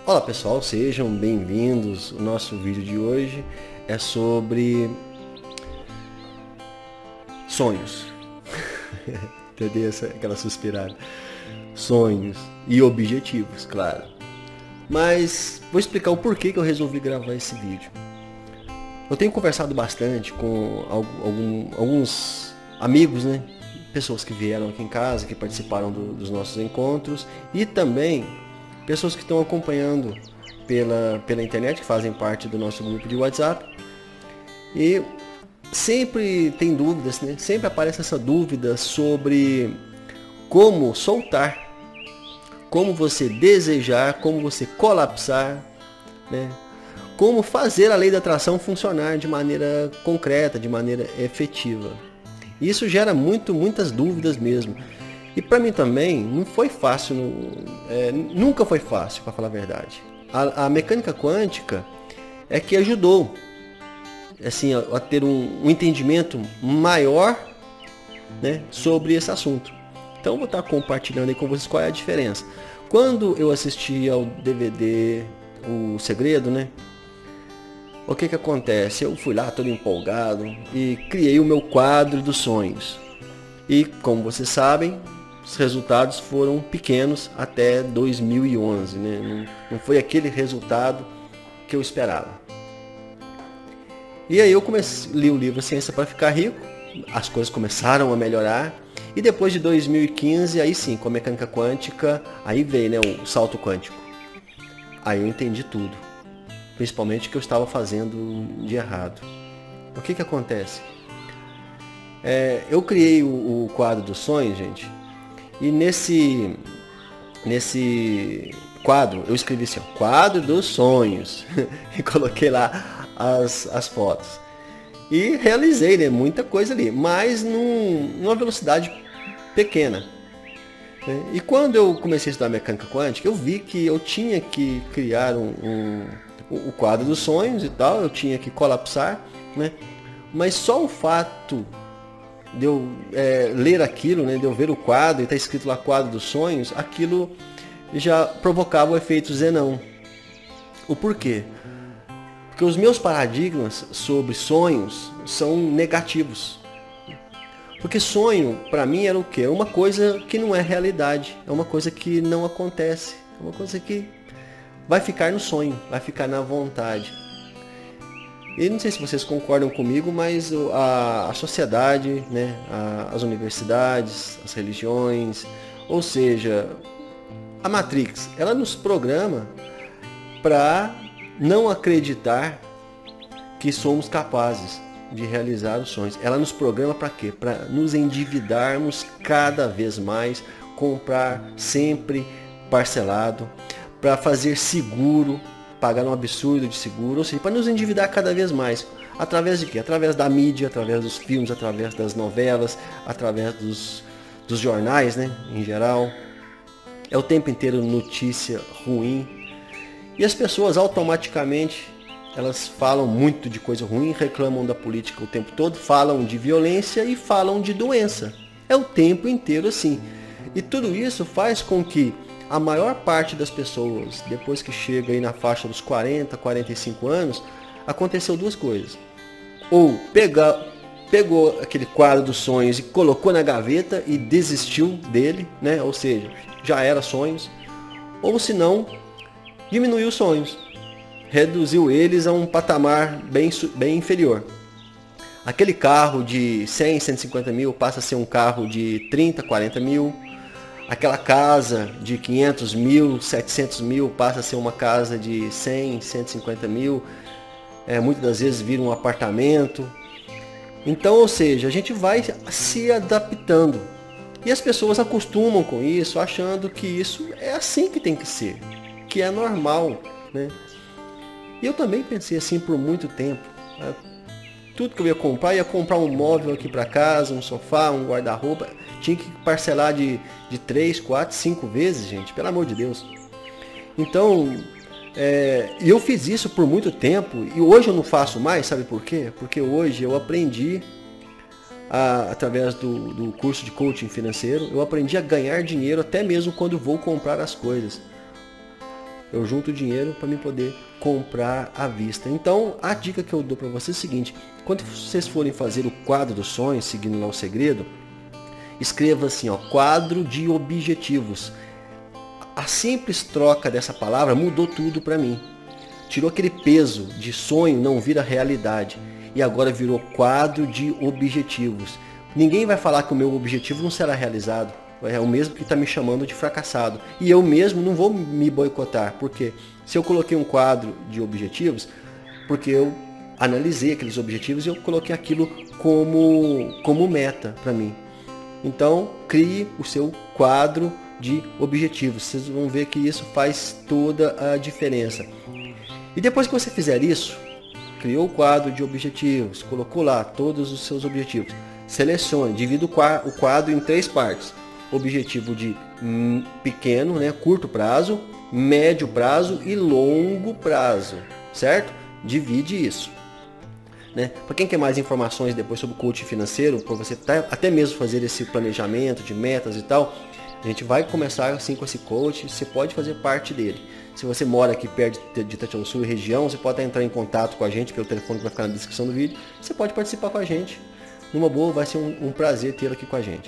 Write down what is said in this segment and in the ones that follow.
Olá pessoal, sejam bem-vindos. O nosso vídeo de hoje é sobre sonhos. Entendeu? Aquela suspirada. Sonhos e objetivos, claro. Mas vou explicar o porquê que eu resolvi gravar esse vídeo. Eu tenho conversado bastante com alguns amigos, né? Pessoas que vieram aqui em casa, que participaram dos nossos encontros e também pessoas que estão acompanhando pela internet, que fazem parte do nosso grupo de WhatsApp. E sempre tem dúvidas, né? Sempre aparece essa dúvida sobre como soltar, como você desejar, como você colapsar, né? Como fazer a lei da atração funcionar de maneira concreta, de maneira efetiva. Isso gera muitas dúvidas mesmo. E para mim também não foi fácil, nunca foi fácil, para falar a verdade. A mecânica quântica é que ajudou assim, a ter um entendimento maior, né, sobre esse assunto. Então eu vou estar compartilhando aí com vocês qual é a diferença. Quando eu assisti ao DVD O Segredo, né? O que acontece? Eu fui lá todo empolgado e criei o meu quadro dos sonhos. E como vocês sabem, os resultados foram pequenos até 2011, né? Não foi aquele resultado que eu esperava. E aí eu li o livro Ciência para Ficar Rico, as coisas começaram a melhorar. E depois de 2015, aí sim, com a mecânica quântica, aí veio, né, o salto quântico. Aí eu entendi tudo. Principalmente o que eu estava fazendo de errado. O que acontece? Eu criei o quadro dos sonhos, gente. E nesse quadro, eu escrevi assim, ó, quadro dos sonhos. E coloquei lá as fotos. E realizei, né, muita coisa ali. Mas numa velocidade pequena. E quando eu comecei a estudar mecânica quântica, eu vi que eu tinha que criar o quadro dos sonhos e tal, eu tinha que colapsar, né? Mas só o fato de eu ler aquilo, né, de eu ver o quadro e está escrito lá quadro dos sonhos, aquilo já provocava o efeito Zenão. O porquê? Porque os meus paradigmas sobre sonhos são negativos. Porque sonho, para mim, era o quê? É uma coisa que não é realidade, é uma coisa que não acontece, é uma coisa que vai ficar no sonho, vai ficar na vontade. E não sei se vocês concordam comigo, mas a sociedade, né, as universidades, as religiões, ou seja, a Matrix, ela nos programa para não acreditar que somos capazes de realizar os sonhos. Ela nos programa para quê? Para nos endividarmos cada vez mais, comprar sempre parcelado, para fazer seguro, pagar um absurdo de seguro, ou seja, para nos endividar cada vez mais. Através de quê? Através da mídia, através dos filmes, através das novelas, através dos jornais, né, em geral. É o tempo inteiro notícia ruim. E as pessoas automaticamente, elas falam muito de coisa ruim, reclamam da política o tempo todo, falam de violência e falam de doença. É o tempo inteiro assim. E tudo isso faz com que a maior parte das pessoas, depois que chega aí na faixa dos 40, 45 anos, aconteceu duas coisas. Ou pegou aquele quadro dos sonhos e colocou na gaveta e desistiu dele, né? Ou seja, já era sonhos. Ou se não, diminuiu os sonhos. Reduziu eles a um patamar bem inferior. Aquele carro de 100, 150 mil passa a ser um carro de 30, 40 mil. Aquela casa de 500 mil, 700 mil passa a ser uma casa de 100, 150 mil. Muitas das vezes vira um apartamento. Então, ou seja, a gente vai se adaptando. E as pessoas acostumam com isso, achando que isso é assim que tem que ser, que é normal, né? E eu também pensei assim por muito tempo. Tudo que eu ia comprar um móvel aqui para casa, um sofá, um guarda-roupa, tinha que parcelar de 3, 4, 5 vezes, gente, pelo amor de Deus. Então, eu fiz isso por muito tempo e hoje eu não faço mais, sabe por quê? Porque hoje eu aprendi, através do curso de coaching financeiro, eu aprendi a ganhar dinheiro até mesmo quando vou comprar as coisas. Eu junto dinheiro para me poder comprar à vista. Então, a dica que eu dou para vocês é o seguinte: quando vocês forem fazer o quadro dos sonhos, seguindo lá o segredo, escreva assim, ó, quadro de objetivos. A simples troca dessa palavra mudou tudo para mim. Tirou aquele peso de sonho não vira realidade. E agora virou quadro de objetivos. Ninguém vai falar que o meu objetivo não será realizado. É o mesmo que está me chamando de fracassado. E eu mesmo não vou me boicotar. Porque se eu coloquei um quadro de objetivos, porque eu analisei aqueles objetivos e eu coloquei aquilo como meta para mim. Então, crie o seu quadro de objetivos. Vocês vão ver que isso faz toda a diferença. E depois que você fizer isso, criou o quadro de objetivos, colocou lá todos os seus objetivos. Selecione, divida o quadro em 3 partes. Objetivo de pequeno, né, curto prazo, médio prazo e longo prazo, certo? Divide isso. Né? Para quem quer mais informações depois sobre o coaching financeiro, para você até mesmo fazer esse planejamento de metas e tal, a gente vai começar assim com esse coach, você pode fazer parte dele. Se você mora aqui perto de Itatiaia-Sul e região, você pode entrar em contato com a gente pelo telefone que vai ficar na descrição do vídeo. Você pode participar com a gente. Numa boa, vai ser um prazer tê-lo aqui com a gente.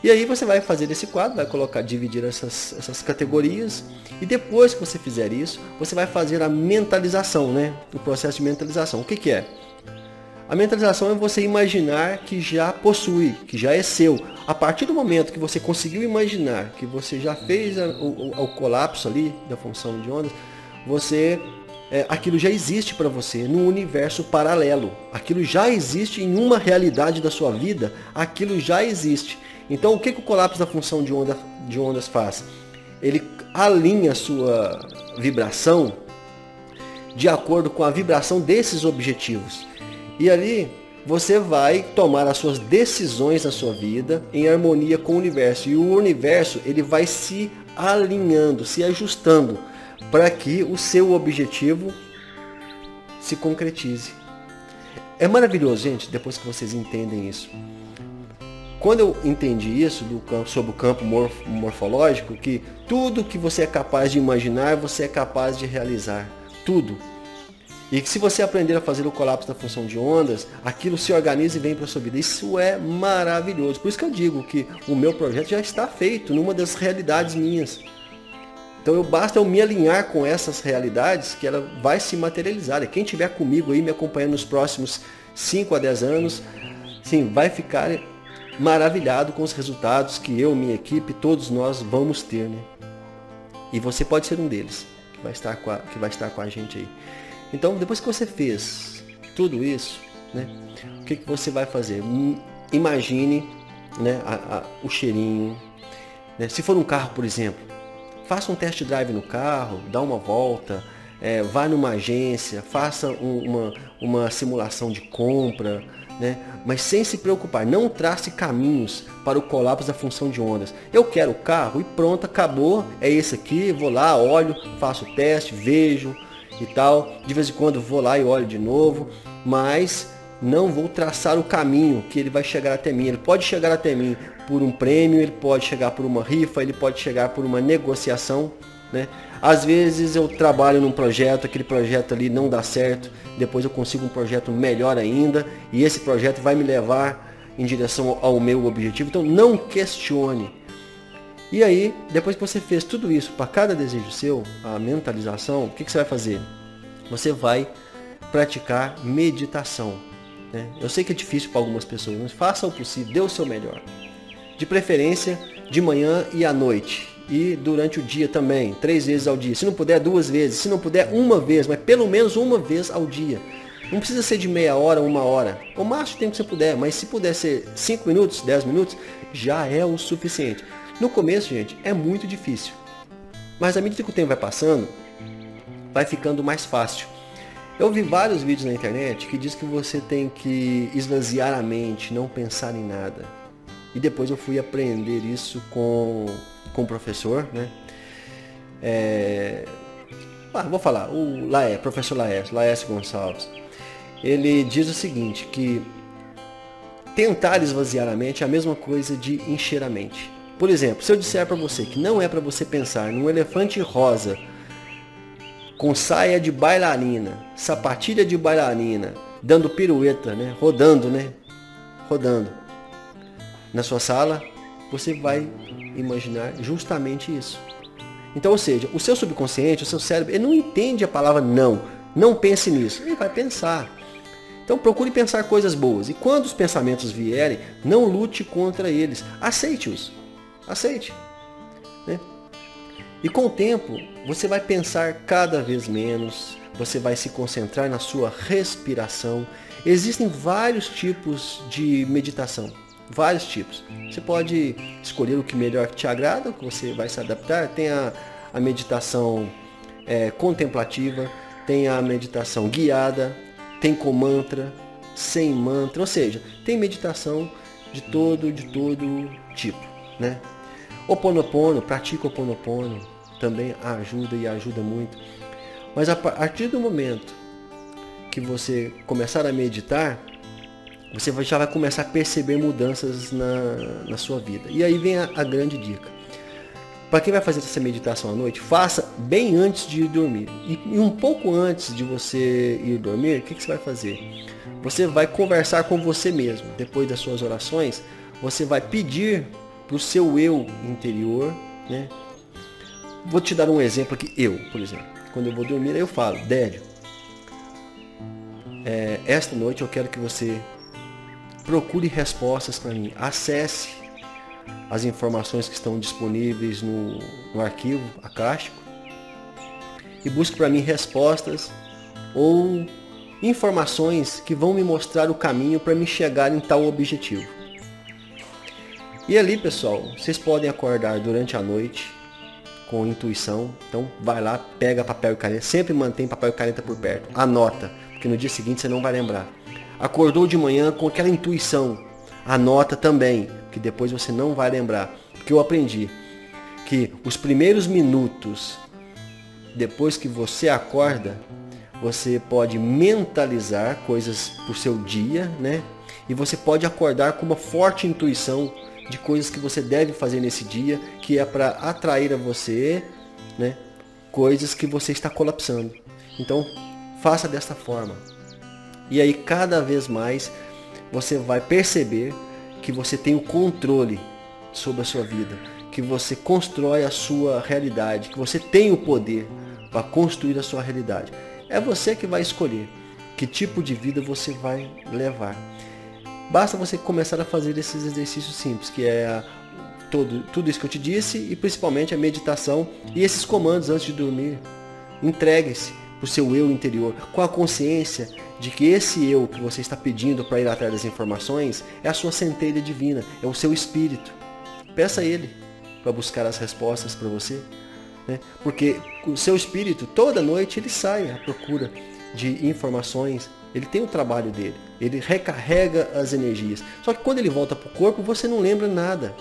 E aí você vai fazer esse quadro, vai dividir essas categorias. E depois que você fizer isso, você vai fazer a mentalização, né? O processo de mentalização. O que é? A mentalização é você imaginar que já possui, que já é seu. A partir do momento que você conseguiu imaginar que você já fez o colapso ali da função de ondas, aquilo já existe para você num universo paralelo. Aquilo já existe em uma realidade da sua vida, aquilo já existe. Então o que o colapso da função de ondas faz? Ele alinha a sua vibração de acordo com a vibração desses objetivos. E ali você vai tomar as suas decisões na sua vida em harmonia com o universo. E o universo ele vai se alinhando, se ajustando para que o seu objetivo se concretize. É maravilhoso, gente, depois que vocês entendem isso. Quando eu entendi isso sobre o campo morfológico, que tudo que você é capaz de imaginar, você é capaz de realizar. Tudo. E que se você aprender a fazer o colapso da função de ondas, aquilo se organiza e vem para a sua vida. Isso é maravilhoso. Por isso que eu digo que o meu projeto já está feito numa das realidades minhas. Então basta eu me alinhar com essas realidades que ela vai se materializar. E quem estiver comigo aí me acompanhando nos próximos 5 a 10 anos, sim, vai ficar maravilhado com os resultados que eu, minha equipe, todos nós vamos ter, né? E você pode ser um deles, que vai estar com a gente aí. Então, depois que você fez tudo isso, né, o que você vai fazer? Imagine, né, o cheirinho. Né? Se for um carro, por exemplo, faça um test drive no carro, dá uma volta, vá numa agência, faça uma simulação de compra, né? Mas sem se preocupar, não trace caminhos para o colapso da função de ondas. Eu quero o carro e pronto, acabou, é esse aqui, vou lá, olho, faço o teste, vejo e tal. De vez em quando vou lá e olho de novo, mas não vou traçar o caminho que ele vai chegar até mim. Ele pode chegar até mim por um prêmio, ele pode chegar por uma rifa, ele pode chegar por uma negociação, né? Às vezes eu trabalho num projeto, aquele projeto ali não dá certo, depois eu consigo um projeto melhor ainda, e esse projeto vai me levar em direção ao meu objetivo. Então não questione. E aí, depois que você fez tudo isso para cada desejo seu, a mentalização, o que você vai fazer? Você vai praticar meditação. Né? Eu sei que é difícil para algumas pessoas, mas faça o possível, dê o seu melhor. De preferência, de manhã e à noite. E durante o dia também, 3 vezes ao dia. Se não puder, 2 vezes. Se não puder, 1 vez, mas pelo menos 1 vez ao dia. Não precisa ser de meia hora, 1 hora. O máximo tempo que você puder, mas se puder ser 5 minutos, 10 minutos, já é o suficiente. No começo, gente, é muito difícil. Mas à medida que o tempo vai passando, vai ficando mais fácil. Eu vi vários vídeos na internet que diz que você tem que esvaziar a mente, não pensar em nada. E depois eu fui aprender isso com o professor, né? Vou falar, o professor Laércio Gonçalves. Ele diz o seguinte, que tentar esvaziar a mente é a mesma coisa de encher a mente. Por exemplo, se eu disser para você que não é para você pensar num elefante rosa com saia de bailarina, sapatilha de bailarina, dando pirueta, né? Rodando, né? Rodando na sua sala, você vai imaginar justamente isso. Então, ou seja, o seu subconsciente, o seu cérebro, ele não entende a palavra não. Não pense nisso. Ele vai pensar. Então procure pensar coisas boas. E quando os pensamentos vierem, não lute contra eles. Aceite-os. Aceite. Né? E com o tempo, você vai pensar cada vez menos. Você vai se concentrar na sua respiração. Existem vários tipos de meditação. Vários tipos. Você pode escolher o que melhor te agrada, o que você vai se adaptar. Tem a meditação contemplativa, tem a meditação guiada, tem com mantra, sem mantra, ou seja, tem meditação de todo tipo, né? Ho'oponopono, pratica Ho'oponopono, também ajuda e ajuda muito. Mas a partir do momento que você começar a meditar, você já vai começar a perceber mudanças na sua vida. E aí vem a grande dica. Para quem vai fazer essa meditação à noite, faça bem antes de ir dormir. E um pouco antes de você ir dormir, o que você vai fazer? Você vai conversar com você mesmo. Depois das suas orações, você vai pedir para o seu eu interior, né? Vou te dar um exemplo aqui. Por exemplo, quando eu vou dormir, eu falo: Délio, esta noite eu quero que você procure respostas para mim. Acesse as informações que estão disponíveis no arquivo acástico e busque para mim respostas ou informações que vão me mostrar o caminho para me chegar em tal objetivo. E ali, pessoal, vocês podem acordar durante a noite com intuição. Então vai lá, pega papel e caneta, sempre mantém papel e caneta por perto, anota, porque no dia seguinte você não vai lembrar. Acordou de manhã com aquela intuição, anota também, que depois você não vai lembrar. Porque eu aprendi que os primeiros minutos depois que você acorda, você pode mentalizar coisas pro seu dia, né? E você pode acordar com uma forte intuição de coisas que você deve fazer nesse dia, que é para atrair a você, né, coisas que você está colapsando. Então, faça desta forma. E aí, cada vez mais, você vai perceber que você tem o controle sobre a sua vida, que você constrói a sua realidade, que você tem o poder para construir a sua realidade. É você que vai escolher que tipo de vida você vai levar. Basta você começar a fazer esses exercícios simples, que é tudo isso que eu te disse, e principalmente a meditação e esses comandos antes de dormir. Entregue-se para o seu eu interior, com a consciência de que esse eu que você está pedindo para ir atrás das informações é a sua centelha divina, é o seu espírito. Peça a ele para buscar as respostas para você, né? Porque o seu espírito, toda noite, ele sai à procura de informações. Ele tem o trabalho dele, ele recarrega as energias. Só que quando ele volta para o corpo, você não lembra nada.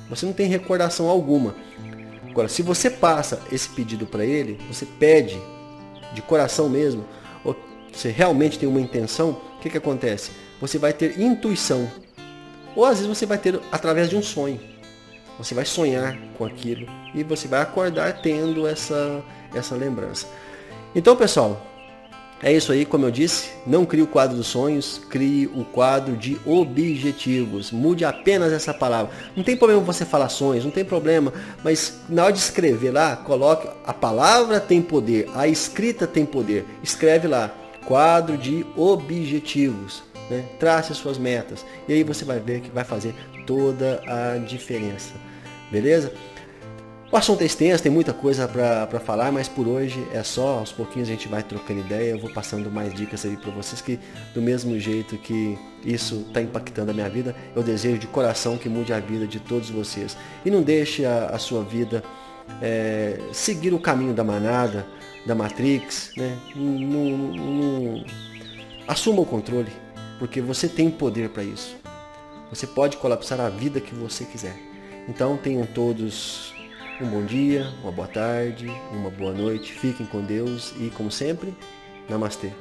Você não tem recordação alguma. Agora, se você passa esse pedido para ele, você pede de coração mesmo, ou você realmente tem uma intenção, o que acontece? Você vai ter intuição. Ou às vezes você vai ter através de um sonho. Você vai sonhar com aquilo e você vai acordar tendo essa lembrança. Então, pessoal, é isso aí, como eu disse, não crie o quadro dos sonhos, crie o quadro de objetivos. Mude apenas essa palavra. Não tem problema você falar sonhos, não tem problema, mas na hora de escrever lá, coloque a palavra tem poder, a escrita tem poder. Escreve lá, quadro de objetivos, né? Trace as suas metas e aí você vai ver que vai fazer toda a diferença. Beleza? O assunto é extenso, tem muita coisa para falar, mas por hoje é só. Aos pouquinhos a gente vai trocando ideia, eu vou passando mais dicas aí para vocês, que do mesmo jeito que isso está impactando a minha vida, eu desejo de coração que mude a vida de todos vocês. E não deixe a sua vida seguir o caminho da manada, da Matrix, né? Assuma o controle, porque você tem poder para isso. Você pode colapsar a vida que você quiser. Então tenham todos um bom dia, uma boa tarde, uma boa noite. Fiquem com Deus e, como sempre, Namastê.